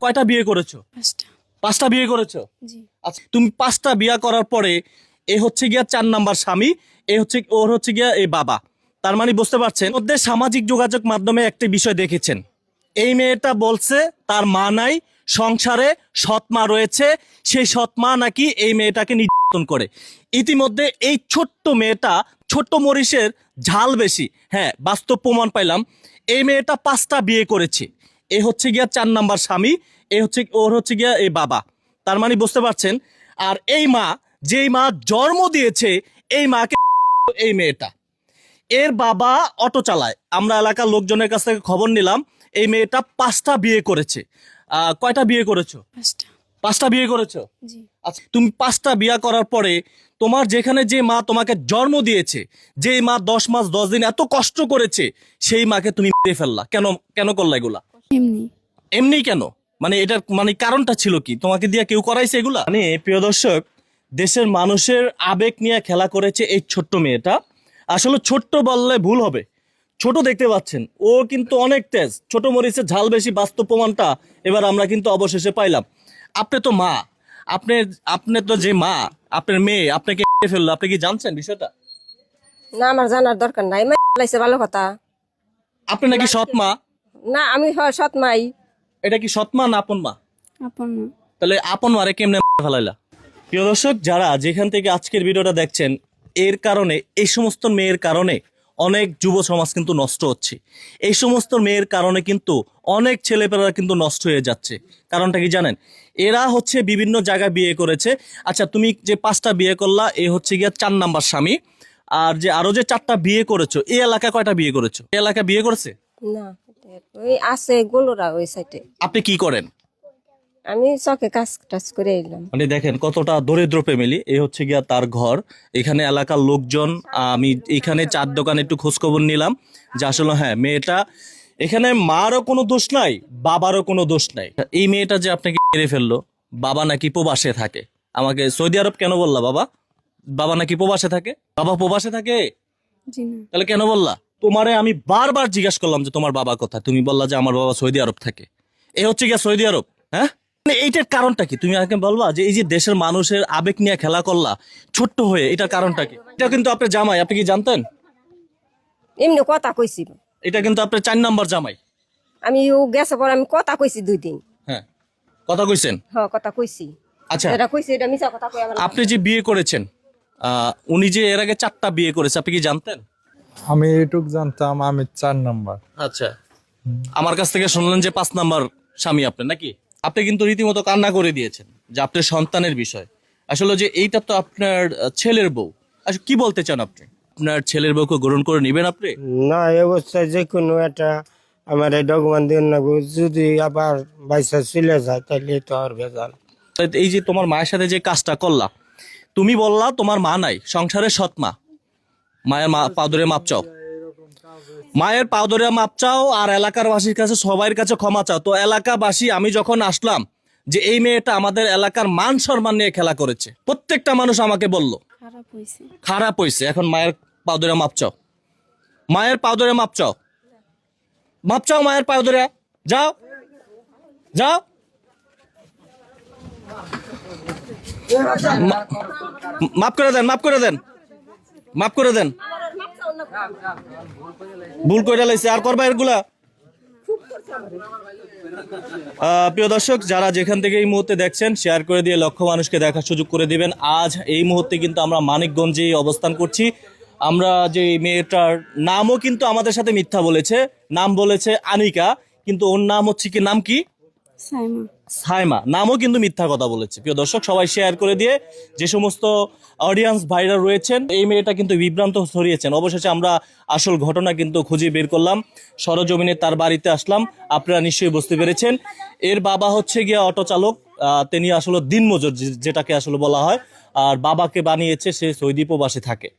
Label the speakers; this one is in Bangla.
Speaker 1: কয়টা বিয়ে করেছো?
Speaker 2: পাঁচটা।
Speaker 1: পাঁচটা বিয়ে করেছো?
Speaker 2: জি।
Speaker 1: আচ্ছা, তুমি পাঁচটা বিয়ে করার পরে এ হচ্ছে গিয়া 4 নাম্বার স্বামী, ওর হচ্ছে গিয়া এই বাবা। তার মানে বুঝতে পারছেন, মধ্যে সামাজিক যোগাযোগ মাধ্যমে একটা বিষয় দেখেছেন। এই মেয়েটা বলছে তার মা নাই, সংসারে সৎ মা রয়েছে, সেই সৎ মা নাকি এই মেয়েটাকে নির্যাতন করে। ইতিমধ্যে এই ছোট্ট মেয়েটা, ছোট্ট মরিচের ঝাল বেশি, হ্যাঁ বাস্তব প্রমাণ পাইলাম। এই মেয়েটা পাঁচটা বিয়ে করেছে, এ হচ্ছে গিয়া 4 নাম্বার স্বামী, ওর হচ্ছে গিয়া এই বাবা। তার মানে বুঝতে পারছেন। আর এই মা, যেই মা জন্ম দিয়েছে এই মাকে, এই মেয়েটা, এর বাবা অটো চালায়। আমরা এলাকার লোকজনের কাছ থেকে খবর নিলাম এই মেয়েটা পাঁচটা বিয়ে করেছে। কয়টা বিয়ে করেছো?
Speaker 2: পাঁচটা।
Speaker 1: পাঁচটা বিয়ে করেছো?
Speaker 2: জি।
Speaker 1: আচ্ছা, তুমি পাঁচটা বিয়ে করার পরে তোমার যেখানে যে মা তোমাকে জন্ম দিয়েছে, যে মা 10 মাস 10 দিন এত কষ্ট করেছে, সেই মাকে তুমি মেরে ফেললা কেন? কেন করলা এগুলা?
Speaker 2: এমনি।
Speaker 1: এমনি কেন? মানে এটার মানে কারণটা ছিল কি? তোমাকে দিয়ে কেউ করাইছে এগুলা? মানে প্রিয় দর্শক, দেশের মানুষের আবেগ নিয়ে খেলা করেছে এই ছোট্ট মেয়েটা। আসলে ছোট্ট বললে ভুল হবে, ছোট দেখতে পাচ্ছেন, ও কিন্তু অনেক তেজ। ছোট মরিচের ঝাল বেশি, বাস্তব প্রমাণটা এবার আমরা কিন্তু অবশেষে পাইলাম। আপনি তো মা, আপনি আপনি তো যে মা, আপনার মেয়ে আপনাকে মেরে ফেললো, আপনি কি জানছেন বিষয়টা?
Speaker 3: না, আমার জানার দরকার নাই। মাইছে ভালো কথা।
Speaker 1: আপনি নাকি সৎ মা?
Speaker 3: না, আমি সৎ মাই।
Speaker 1: এটা কি সৎ মা না আপন মা?
Speaker 2: আপন না।
Speaker 1: তাহলে আপন মারে কেমনে ফেলাইলা? প্রিয় দর্শক, যারা যেখান থেকে আজকের ভিডিওটা দেখছেন, এর কারণে, এই সমস্ত মেয়ের কারণে অনেক যুব সমাজ কিন্তু নষ্ট হচ্ছে। এই সমস্ত মেয়ের কারণে কিন্তু অনেক ছেলেপেলেরা কিন্তু নষ্ট হয়ে যাচ্ছে। কারণটা কি জানেন? এরা হচ্ছে বিভিন্ন জায়গায় বিয়ে করেছে। আচ্ছা, তুমি যে পাঁচটা বিয়ে করলা, এ হচ্ছে গিয়া 4 নাম্বার স্বামী। আর যে আরো যে 4টা বিয়ে করেছো, এই এলাকায় কয়টা বিয়ে করেছো? এই এলাকায় বিয়ে করেছে?
Speaker 3: না, ওই আছে গোলরা ওই সাইডে।
Speaker 1: আপনি কি করেন?
Speaker 3: আমি চকে কাজ টাজ করে এলাম।
Speaker 1: মানে দেখেন কতটা দরিদ্র ফ্যামিলি। এই হচ্ছে গিয়া তার ঘর। এখানে এলাকার লোকজন, আমি এখানে চার দোকানে একটু খোঁজখবর নিলাম যে আসলে হ্যাঁ মেয়েটা, এখানে মারও কোনো দোষ নাই, বাবারও কোনো দোষ নাই। এই মেয়েটা যে আপনাকে মেরে ফেললো, বাবা নাকি প্রবাসে থাকে। আমাকে সৌদি আরব কেন বললা বাবা? বাবা নাকি প্রবাসে থাকে? বাবা প্রবাসে থাকে?
Speaker 2: জি না।
Speaker 1: তাহলে কেন বললা? তোমারে আমি বারবার জিজ্ঞাসা করলাম যে তোমার বাবা কোথায়, তুমি বললা যে আমার বাবা সৌদি আরব থাকে। এ হচ্ছে গিয়া সৌদি আরব, হ্যাঁ? মানে এইটার কারণটা কি? তুমি আমাকে বলবা যে এই যে দেশের মানুষের আবেগ নিয়ে খেলা করলা ছোট্ট হয়ে, এটার কারণটা কি? এটা কিন্তু আপনার জামাই, আপনি কি জানতেন?
Speaker 3: এমনি কথা কইছি।
Speaker 1: এটা কিন্তু আপনার 4 নাম্বার জামাই।
Speaker 3: আমি গেছে পর আমি কথা কইছি 2 দিন।
Speaker 1: হ্যাঁ, কথা কইছেন?
Speaker 3: কথা কইছি।
Speaker 1: আচ্ছা,
Speaker 3: এটা কইছি, এটা মিছা কথা কই আমার।
Speaker 1: আপনি যে বিয়ে করেছেন, উনি যে এর আগে 4টা বিয়ে করেছে, আপনি কি জানতেন?
Speaker 4: আমি এটুক জানতাম আমি 4 নাম্বার।
Speaker 1: আচ্ছা, আমার কাছ থেকে শুনলেন যে 5 নাম্বার স্বামী আপনার নাকি? আপনি কিন্তু রীতিমতো কান্না করে দিয়েছেন যে আপনার সন্তানের বিষয়। আসলে যে এইটা তো আপনার ছেলের বউ। আসলে কি বলতে চান আপনি? আপনার ছেলের বউকে গ্রহণ করে নেবেন আপনি?
Speaker 5: না, এই অবস্থায় যে কোনো একটা আমার এই ডকুমেন্ট দিন না, যদি আবার বাইসা চলে যায় তাহলে তো আর ভেজাল।
Speaker 1: এই যে তোমার মায়ের সাথে যে কাজটা করলা, তুমি বললা তোমার মা নাই, সংসারের সৎ মা, মায়ের পা ধরে মাপ চাও, মায়ের পা ধরে মাপ চাও, আর এলাকার বাসীর কাছে সবার কাছে ক্ষমা চাও। তো এলাকাবাসী, আমি যখন আসলাম যে এই মেয়েটা আমাদের এলাকার মান সম্মান নিয়ে খেলা করেছে, প্রত্যেকটা মানুষ আমাকে বলল
Speaker 2: খারাপ হয়েছে।
Speaker 1: খারাপ হয়েছে। এখন মায়ের পা ধরে মাপ চাও, মায়ের পা ধরে মাপ চাও, মাপ চাও মায়ের পা ধরে। যাও যাও, মাফ করে দেন, মাফ করে দেন, মাফ করে দেন। ভুল করে লাইছে, আর করবা এগুলা? প্রিয় দর্শক, যারা যেখান থেকে এই মুহূর্তে দেখছেন, শেয়ার করে দিয়ে লক্ষ মানুষকে দেখার সুযোগ করে দিবেন। আজ এই মুহূর্তে কিন্তু আমরা মানিকগঞ্জে অবস্থান করছি। আমরা যে মেয়েটার নামও কিন্তু আমাদের সাথে মিথ্যা বলেছে, নাম বলেছে আনিকা, কিন্তু ওর নাম হচ্ছে কি, নাম কি?
Speaker 2: সাইমা।
Speaker 1: সাইমা, নামও কিন্তু মিথ্যা কথা বলেছে। প্রিয় দর্শক, সবাই শেয়ার করে দিয়ে যে সমস্ত অডিয়েন্স ভাইরা রয়েছেন, এই মেয়েটা কিন্তু বিভ্রান্ত ছড়িয়েছেন। অবশেষে আমরা আসল ঘটনা কিন্তু খুঁজে বের করলাম, সরজমিনে তার বাড়িতে আসলাম। আপনারা নিশ্চয়ই বুঝতে পেরেছেন, এর বাবা হচ্ছে গিয়া অটো চালক। তিনি আসলে দিনমজুর যেটাকে আসলে বলা হয়, আর বাবাকে বানিয়েছে সে সৌদি প্রবাসে থাকে।